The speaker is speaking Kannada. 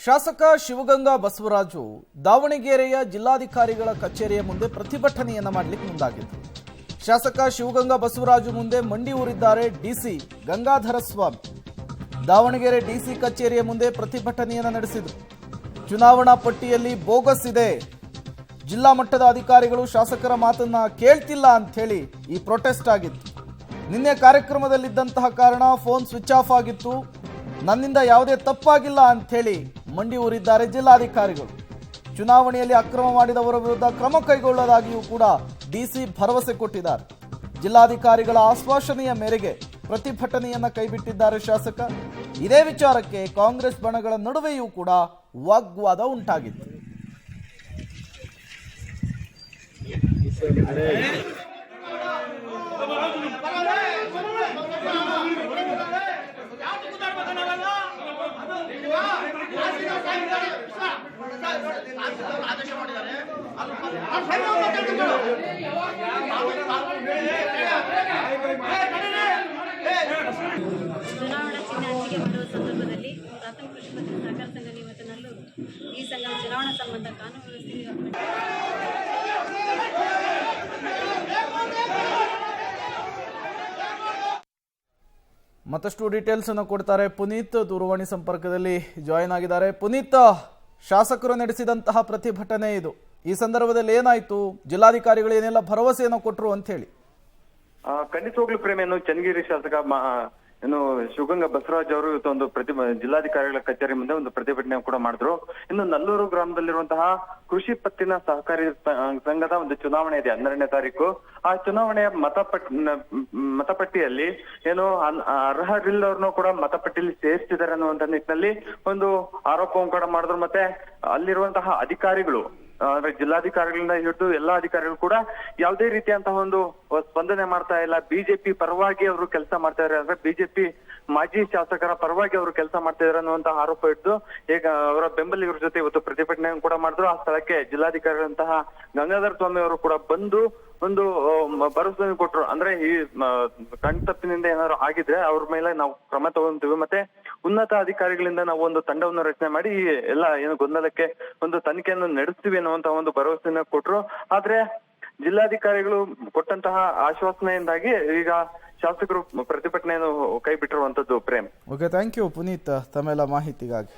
ಶಾಸಕ ಶಿವಗಂಗಾ ಬಸವರಾಜು ದಾವಣಗೆರೆಯ ಜಿಲ್ಲಾಧಿಕಾರಿಗಳ ಕಚೇರಿಯ ಮುಂದೆ ಪ್ರತಿಭಟನೆಯನ್ನ ಮಾಡಲಿಕ್ಕೆ ಮುಂದಾಗಿದ್ದರು. ಶಾಸಕ ಶಿವಗಂಗಾ ಬಸವರಾಜು ಮುಂದೆ ಮಂಡಿ ಊರಿದ್ದಾರೆ ಡಿಸಿ ಗಂಗಾಧರ ಸ್ವಾಮಿ. ದಾವಣಗೆರೆ ಡಿಸಿ ಕಚೇರಿಯ ಮುಂದೆ ಪ್ರತಿಭಟನೆಯನ್ನ ನಡೆಸಿದರು. ಚುನಾವಣಾ ಪಟ್ಟಿಯಲ್ಲಿ ಬೋಗಸ್ ಇದೆ, ಜಿಲ್ಲಾ ಮಟ್ಟದ ಅಧಿಕಾರಿಗಳು ಶಾಸಕರ ಮಾತನ್ನ ಕೇಳ್ತಿಲ್ಲ ಅಂತ ಹೇಳಿ ಈ ಪ್ರೊಟೆಸ್ಟ್ ಆಗಿತ್ತು. ನಿನ್ನೆ ಕಾರ್ಯಕ್ರಮದಲ್ಲಿದ್ದಂತಹ ಕಾರಣ ಫೋನ್ ಸ್ವಿಚ್ ಆಫ್ ಆಗಿತ್ತು. ನನ್ನಿಂದ ಯಾವುದೇ ತಪ್ಪಾಗಿಲ್ಲ ಅಂತ ಹೇಳಿ ಮಂಡಿ ಊರಿದ್ದಾರೆ ಜಿಲ್ಲಾಧಿಕಾರಿಗಳು. ಚುನಾವಣೆಯಲ್ಲಿ ಅಕ್ರಮ ಮಾಡಿದವರ ವಿರುದ್ಧ ಕ್ರಮ ಕೈಗೊಳ್ಳಲಾಗಿಯೂ ಕೂಡ ಡಿಸಿ ಭರವಸೆ ಕೊಟ್ಟಿದ್ದಾರೆ. ಜಿಲ್ಲಾಧಿಕಾರಿಗಳ ಆಶ್ವಾಸನೆಯ ಮೇರೆಗೆ ಪ್ರತಿಭಟನೆಯನ್ನ ಕೈಬಿಟ್ಟಿದ್ದಾರೆ ಶಾಸಕ. ಇದೇ ವಿಚಾರಕ್ಕೆ ಕಾಂಗ್ರೆಸ್ ಬಣಗಳ ನಡುವೆಯೂ ಕೂಡ ವಾಗ್ವಾದ ಉಂಟಾಗಿತ್ತು. ಚುನಾವಣಾ ಚಿಹ್ನೆ ಹಂಚಿಕೆ ಮಾಡುವ ಸಂದರ್ಭದಲ್ಲಿ ಪ್ರಾಥಮಿಕ ಕೃಷಿ ಪತ್ತಿನ ಸಹಕಾರ ಸಂಘ ನಿವತ್ತನಲ್ಲೂ ಈ ಸಂಘ ಚುನಾವಣಾ ಸಂಬಂಧ ಕಾನೂನು ವ್ಯವಸ್ಥೆ ಮತ್ತಷ್ಟು ಡೀಟೇಲ್ಸ್ ಅನ್ನು ಕೊಡ್ತಾರೆ ಪುನೀತ್. ದೂರವಾಣಿ ಸಂಪರ್ಕದಲ್ಲಿ ಜಾಯಿನ್ ಆಗಿದ್ದಾರೆ. ಪುನೀತ್, ಶಾಸಕರು ನಡೆಸಿದಂತಹ ಪ್ರತಿಭಟನೆ ಇದು. ಈ ಸಂದರ್ಭದಲ್ಲಿ ಏನಾಯ್ತು? ಜಿಲ್ಲಾಧಿಕಾರಿಗಳು ಏನೆಲ್ಲ ಭರವಸೆಯನ್ನು ಕೊಟ್ಟರು ಅಂತ ಹೇಳಿ. ಖಂಡಿತವಾಗ್ಲೂ ಪ್ರೇಮಿಯನ್ನು ಚನ್ನಗಿರಿ ಶಾಸಕ ಇನ್ನು ಶಿವಗಂಗಾ ಬಸವರಾಜ್ ಅವರು ಇವತ್ತು ಒಂದು ಜಿಲ್ಲಾಧಿಕಾರಿಗಳ ಕಚೇರಿ ಮುಂದೆ ಒಂದು ಪ್ರತಿಭಟನೆ ಕೂಡ ಮಾಡಿದ್ರು. ಇನ್ನು ನಲ್ಲೂರು ಗ್ರಾಮದಲ್ಲಿರುವಂತಹ ಕೃಷಿ ಪತ್ತಿನ ಸಹಕಾರಿ ಸಂಘದ ಒಂದು ಚುನಾವಣೆ ಇದೆ 12ನೇ ತಾರೀಕು. ಆ ಚುನಾವಣೆಯ ಮತಪಟ್ಟಿಯಲ್ಲಿ ಏನು ಅರ್ಹರಿಲ್ಲವ್ರನ್ನೂ ಕೂಡ ಮತಪಟ್ಟಿಯಲ್ಲಿ ಸೇರಿಸಿದ್ದಾರೆ ಅನ್ನುವಂತ ನಿಟ್ಟಿನಲ್ಲಿ ಒಂದು ಆರೋಪವನ್ನು ಕೂಡ ಮಾಡಿದ್ರು. ಮತ್ತೆ ಅಲ್ಲಿರುವಂತಹ ಅಧಿಕಾರಿಗಳು ಅಂದ್ರೆ ಜಿಲ್ಲಾಧಿಕಾರಿಗಳಿಂದ ಹಿಡಿದು ಎಲ್ಲಾ ಅಧಿಕಾರಿಗಳು ಕೂಡ ಯಾವುದೇ ರೀತಿಯಂತಹ ಒಂದು ಸ್ಪಂದನೆ ಮಾಡ್ತಾ ಇಲ್ಲ. ಬಿಜೆಪಿ ಪರವಾಗಿ ಅವರು ಕೆಲಸ ಮಾಡ್ತಾ ಇದ್ದಾರೆ, ಅಂದ್ರೆ ಬಿಜೆಪಿ ಮಾಜಿ ಶಾಸಕರ ಪರವಾಗಿ ಅವರು ಕೆಲಸ ಮಾಡ್ತಾ ಇದ್ದಾರೆ ಅನ್ನುವಂತಹ ಆರೋಪ ಇಟ್ಟು ಈಗ ಅವರ ಬೆಂಬಲಿಗರ ಜೊತೆ ಇವತ್ತು ಪ್ರತಿಭಟನೆ ಕೂಡ ಮಾಡಿದ್ರು. ಆ ಸ್ಥಳಕ್ಕೆ ಜಿಲ್ಲಾಧಿಕಾರಿಗಳಂತಹ ಗಂಗಾಧರ ಸ್ವಾಮಿ ಅವರು ಕೂಡ ಬಂದು ಒಂದು ಭರವಸೆ ಕೊಟ್ರು. ಅಂದ್ರೆ ಈ ಕಣ್ತಪ್ಪಿನಿಂದ ಏನಾದ್ರು ಆಗಿದ್ರೆ ಅವ್ರ ಮೇಲೆ ನಾವು ಕ್ರಮ ತಗೊಂತೀವಿ, ಮತ್ತೆ ಉನ್ನತ ಅಧಿಕಾರಿಗಳಿಂದ ನಾವು ಒಂದು ತಂಡವನ್ನು ರಚನೆ ಮಾಡಿ ಈ ಎಲ್ಲ ಏನು ಗೊಂದಲಕ್ಕೆ ಒಂದು ತನಿಖೆಯನ್ನು ನಡೆಸ್ತೀವಿ ಅನ್ನುವಂತಹ ಒಂದು ಭರವಸೆಯನ್ನ ಕೊಟ್ರು. ಆದ್ರೆ ಜಿಲ್ಲಾಧಿಕಾರಿಗಳು ಕೊಟ್ಟಂತಹ ಆಶ್ವಾಸನೆಯಿಂದಾಗಿ ಈಗ ಶಾಸಕರು ಪ್ರತಿಭಟನೆಯನ್ನು ಕೈ ಬಿಟ್ಟಿರುವಂತದ್ದು. Prem, okay, thank you Puneet ತಮ್ಮೆಲ್ಲ ಮಾಹಿತಿಗಾಗಿ.